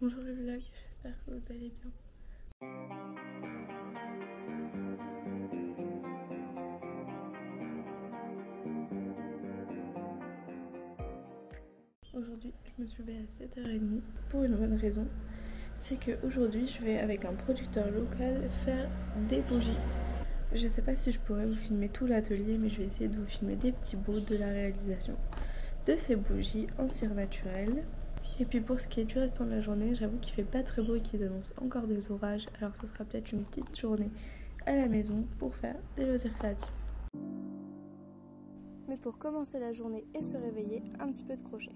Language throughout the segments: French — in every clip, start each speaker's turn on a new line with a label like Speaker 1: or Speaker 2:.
Speaker 1: Bonjour le vlog, j'espère que vous allez bien. Aujourd'hui, je me suis levée à 7h30 pour une bonne raison. C'est qu'aujourd'hui, je vais avec un producteur local faire des bougies. Je sais pas si je pourrais vous filmer tout l'atelier, mais je vais essayer de vous filmer des petits bouts de la réalisation de ces bougies en cire naturelle. Et puis pour ce qui est du restant de la journée, j'avoue qu'il fait pas très beau et qu'ils annoncent encore des orages, alors ce sera peut-être une petite journée à la maison pour faire des loisirs créatifs. Mais pour commencer la journée et se réveiller, un petit peu de crochet.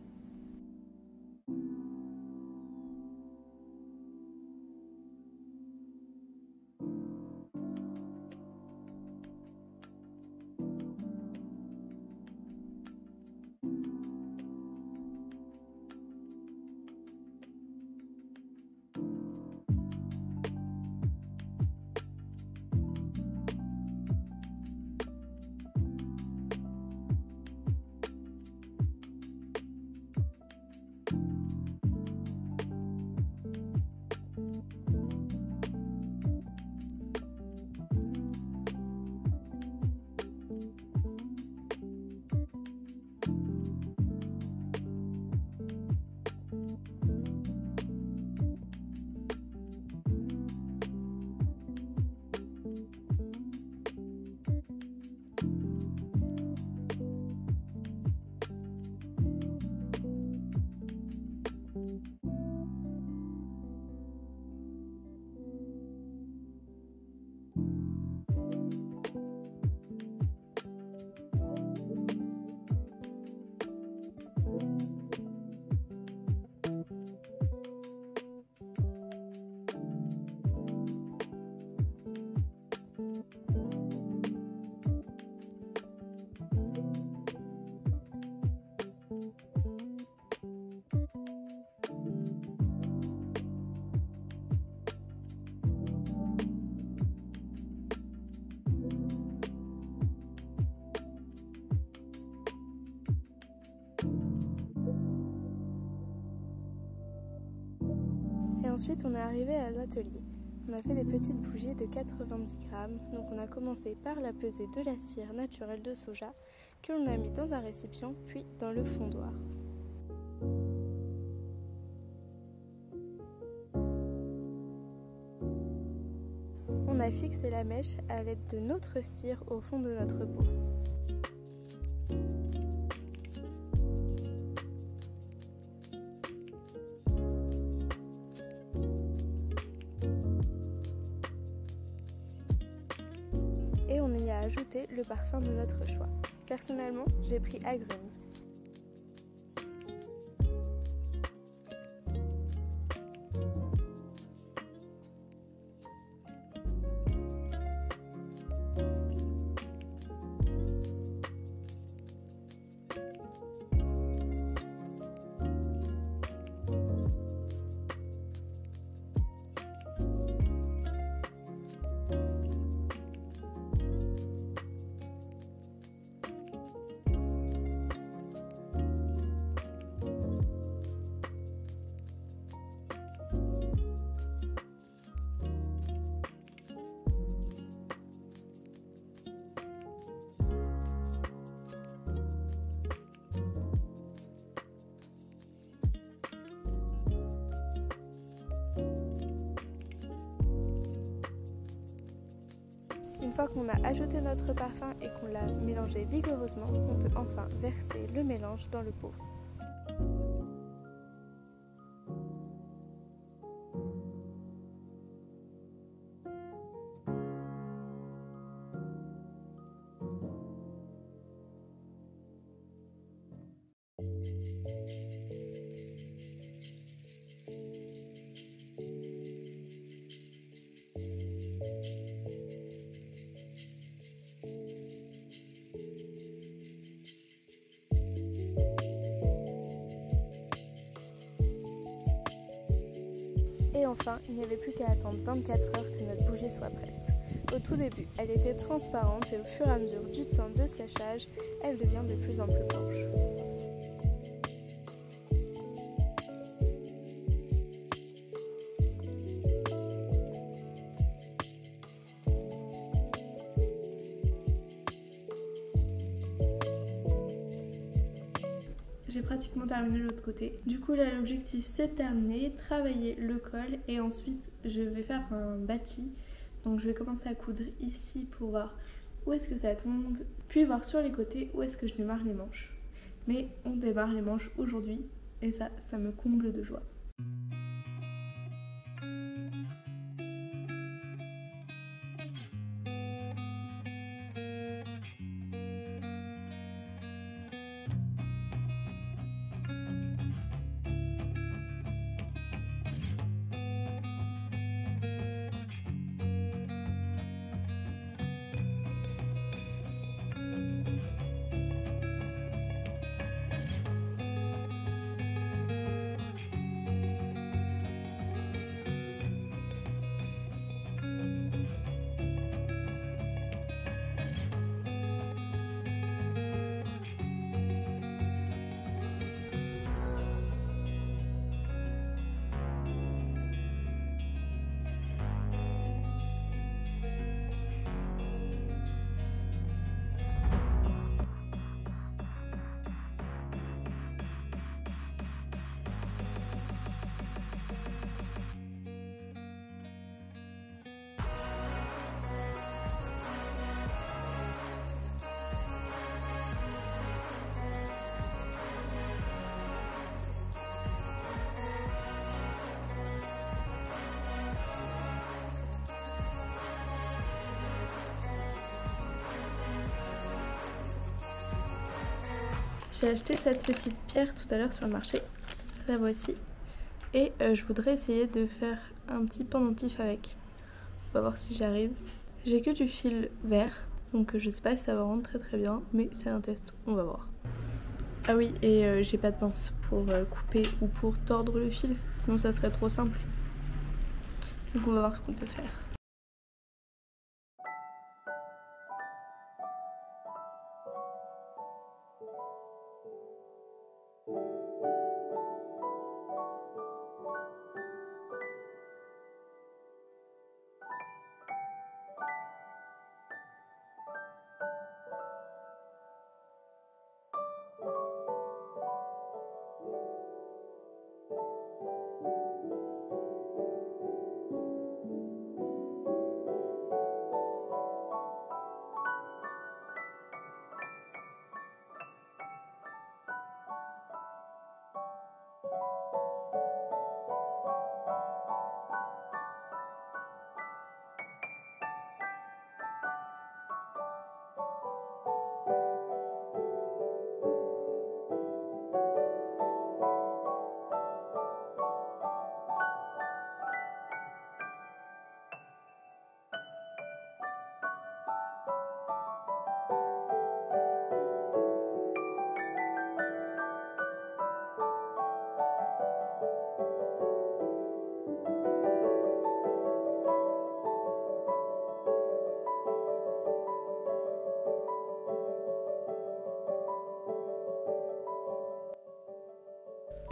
Speaker 1: Et ensuite on est arrivé à l'atelier. On a fait des petites bougies de 90 grammes. Donc on a commencé par la pesée de la cire naturelle de soja que l'on a mis dans un récipient puis dans le fondoir. On a fixé la mèche à l'aide de notre cire au fond de notre pot. Et on y a ajouté le parfum de notre choix. Personnellement, j'ai pris agrumes. Une fois qu'on a ajouté notre parfum et qu'on l'a mélangé vigoureusement, on peut enfin verser le mélange dans le pot. Et enfin, il n'y avait plus qu'à attendre 24 heures que notre bougie soit prête. Au tout début, elle était transparente et au fur et à mesure du temps de séchage, elle devient de plus en plus blanche. j'ai pratiquement terminé l'autre côté. Du coup là l'objectif c'est de terminer, travailler le col et ensuite je vais faire un bâti. Donc je vais commencer à coudre ici pour voir où est-ce que ça tombe, puis voir sur les côtés où est-ce que je démarre les manches. Mais on démarre les manches aujourd'hui et ça me comble de joie. J'ai acheté cette petite pierre tout à l'heure sur le marché, la voici, et je voudrais essayer de faire un petit pendentif avec. On va voir si j'y arrive. J'ai que du fil vert, donc je sais pas si ça va rendre très bien, mais c'est un test, on va voir. Ah oui, et j'ai pas de pince pour couper ou pour tordre le fil, sinon ça serait trop simple. Donc on va voir ce qu'on peut faire.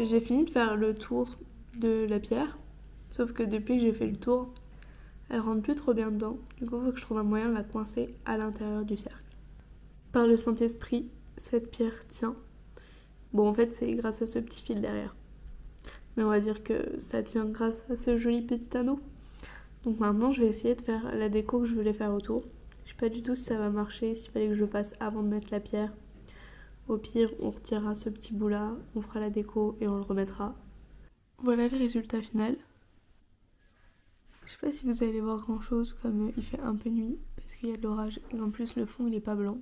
Speaker 1: J'ai fini de faire le tour de la pierre, sauf que depuis que j'ai fait le tour, elle rentre plus trop bien dedans. Du coup, il faut que je trouve un moyen de la coincer à l'intérieur du cercle. Par le Saint-Esprit, cette pierre tient. Bon, en fait, c'est grâce à ce petit fil derrière. Mais on va dire que ça tient grâce à ce joli petit anneau. Donc maintenant, je vais essayer de faire la déco que je voulais faire autour. Je sais pas du tout si ça va marcher, s'il fallait que je le fasse avant de mettre la pierre. Au pire, on retirera ce petit bout là, on fera la déco et on le remettra. Voilà le résultat final. Je sais pas si vous allez voir grand chose comme il fait un peu nuit parce qu'il y a de l'orage et en plus le fond il est pas blanc.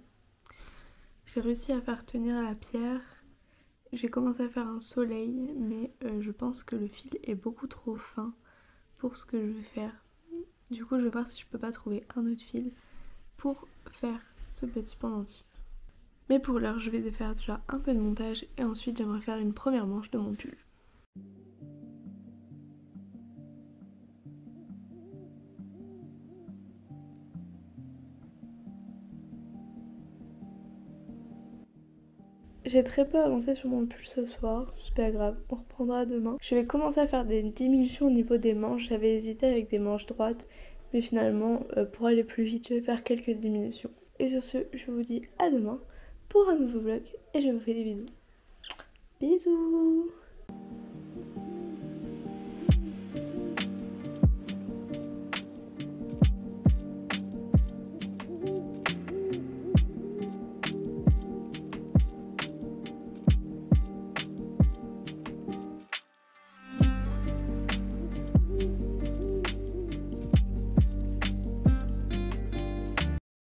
Speaker 1: J'ai réussi à faire tenir la pierre. J'ai commencé à faire un soleil mais je pense que le fil est beaucoup trop fin pour ce que je vais faire. Du coup je vais voir si je peux pas trouver un autre fil pour faire ce petit pendentif. Mais pour l'heure, je vais faire déjà un peu de montage et ensuite j'aimerais faire une première manche de mon pull. J'ai très peu avancé sur mon pull ce soir, c'est pas grave, on reprendra demain. Je vais commencer à faire des diminutions au niveau des manches, j'avais hésité avec des manches droites, mais finalement pour aller plus vite, je vais faire quelques diminutions. Et sur ce, je vous dis à demain pour un nouveau vlog et je vous fais des bisous. Bisous.